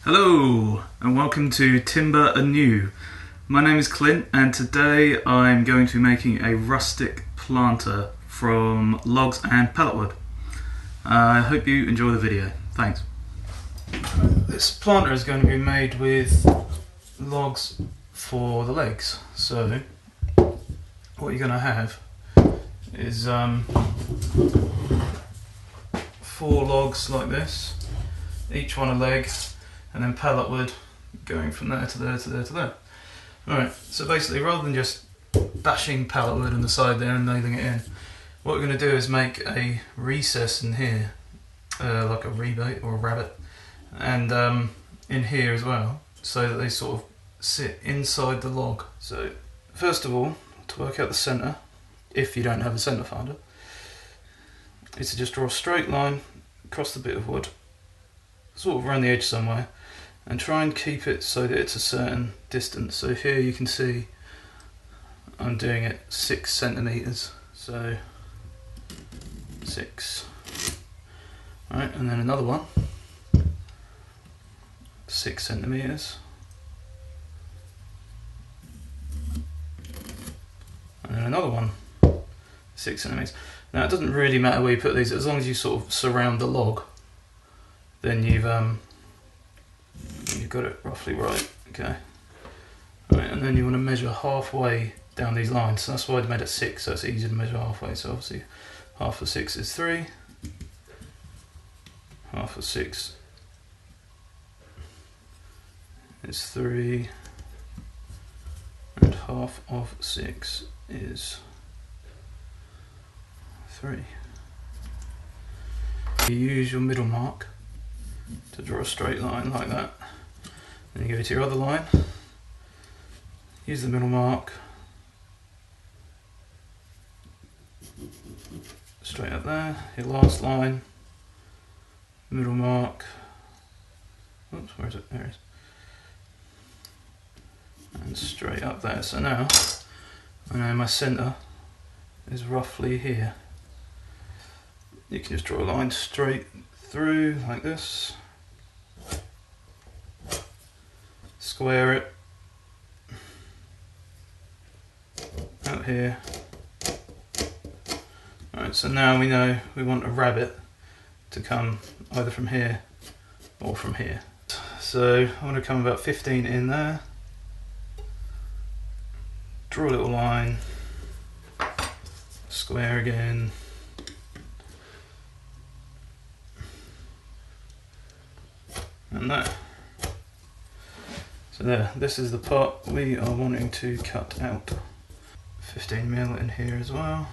Hello and welcome to Timber Anew. My name is Clint and today I'm going to be making a rustic planter from logs and pallet wood. I hope you enjoy the video. Thanks. This planter is going to be made with logs for the legs. So what you're going to have is 4 logs like this, each one a leg, and then pallet wood going from there to there to there to there. Alright, so basically rather than just bashing pallet wood on the side there and nailing it in, what we're going to do is make a recess in here, like a rebate or a rabbet, and in here as well, so that they sort of sit inside the log. So first of all, to work out the centre, if you don't have a centre finder, is to just draw a straight line across the bit of wood, sort of around the edge somewhere, and try and keep it so that it's a certain distance. So here you can see I'm doing it 6 centimetres, so 6. Right, and then another one, 6 centimetres, and then another one, 6 centimetres. Now it doesn't really matter where you put these, as long as you sort of surround the log, then you've got it roughly right. Okay. Right, and then you want to measure halfway down these lines. So that's why I made it 6, so it's easier to measure halfway. So obviously half of 6 is 3, half of 6 is 3, and half of 6 is 3. You use your middle mark to draw a straight line like that. Then you go to your other line, use the middle mark, straight up there, your last line, middle mark, oops, where is it? There it is. And straight up there. So now, I know my centre is roughly here. You can just draw a line straight through like this, square it out here. Alright, so now we know we want a rabbet to come either from here or from here. So I want to come about 15 in there, draw a little line, square again, and that. So there, this is the part we are wanting to cut out. 15mm in here as well.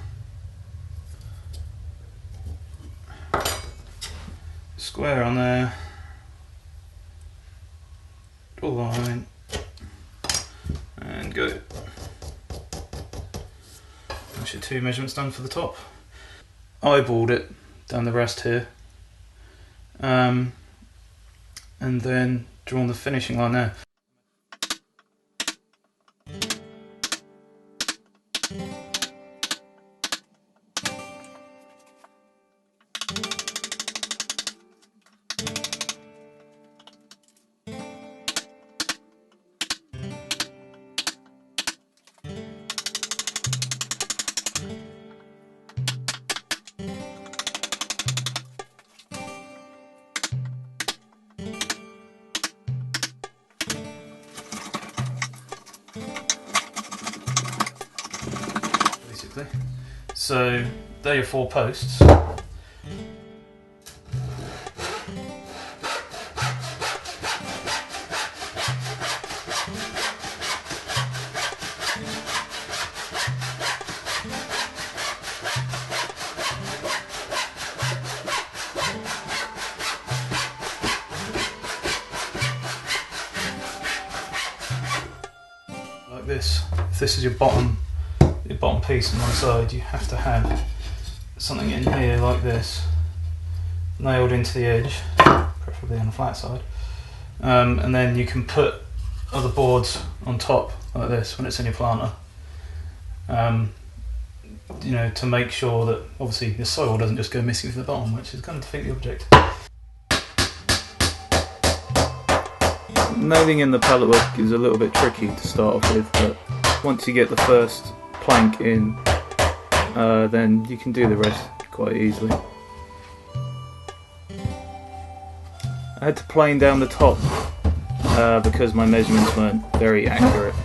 Square on there, draw a line, and go. That's your 2 measurements done for the top. Eyeballed it down the rest here. And then drawn the finishing line there. So they're your 4 posts. Like this. If this is your bottom piece on one side, you have to have something in here like this, nailed into the edge, preferably on the flat side, and then you can put other boards on top like this when it's in your planter, you know, to make sure that obviously the soil doesn't just go missing from the bottom, which is kind of defeat the object. nailing in the pallet work is a little bit tricky to start off with, but once you get the first plank in, then you can do the rest quite easily. I had to plane down the top because my measurements weren't very accurate.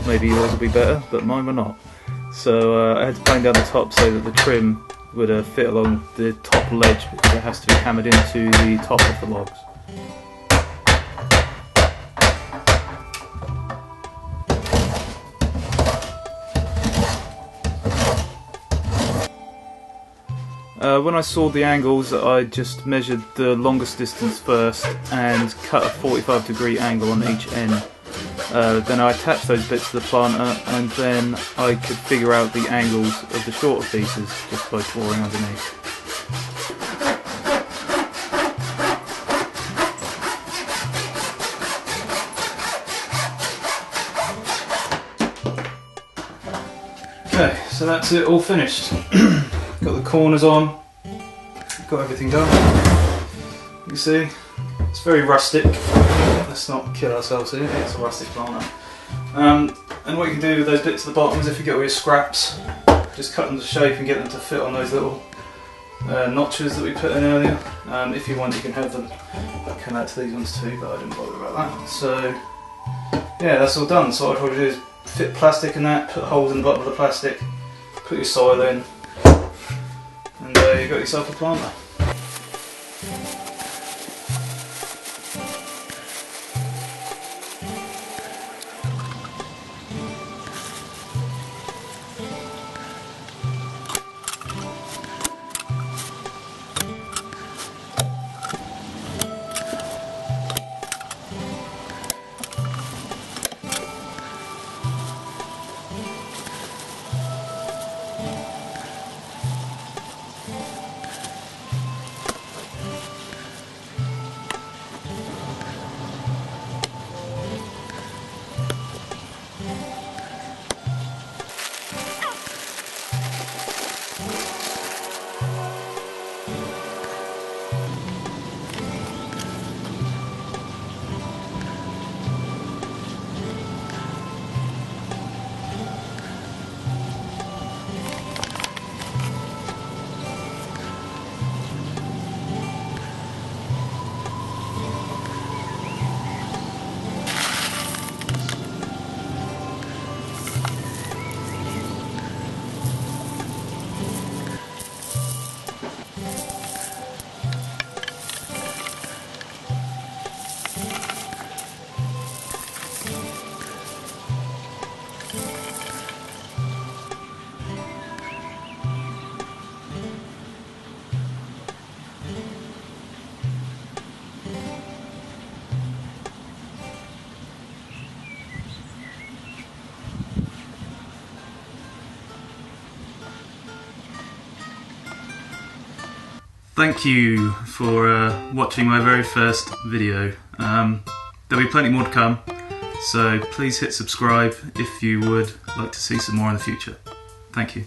Maybe yours will be better, but mine were not. So I had to plane down the top so that the trim would fit along the top ledge, because it has to be hammered into the top of the logs. When I saw the angles, I just measured the longest distance first and cut a 45-degree angle on each end. Then I attached those bits to the planter, and then I could figure out the angles of the shorter pieces just by drawing underneath. Okay, so that's it, all finished. Got the corners on, got everything done. You see, it's very rustic. Let's not kill ourselves here, it's a rustic planter. And what you can do with those bits at the bottom is, if you get all your scraps, just cut them to shape and get them to fit on those little notches that we put in earlier. If you want, you can have them come out to these ones too, but I didn't bother about that. So yeah, that's all done. So what I'd probably do is fit plastic in that, put holes in the bottom of the plastic, put your soil in, and you've got yourself a planter. Thank you for watching my very first video. There'll be plenty more to come, so please hit subscribe if you would like to see some more in the future. Thank you.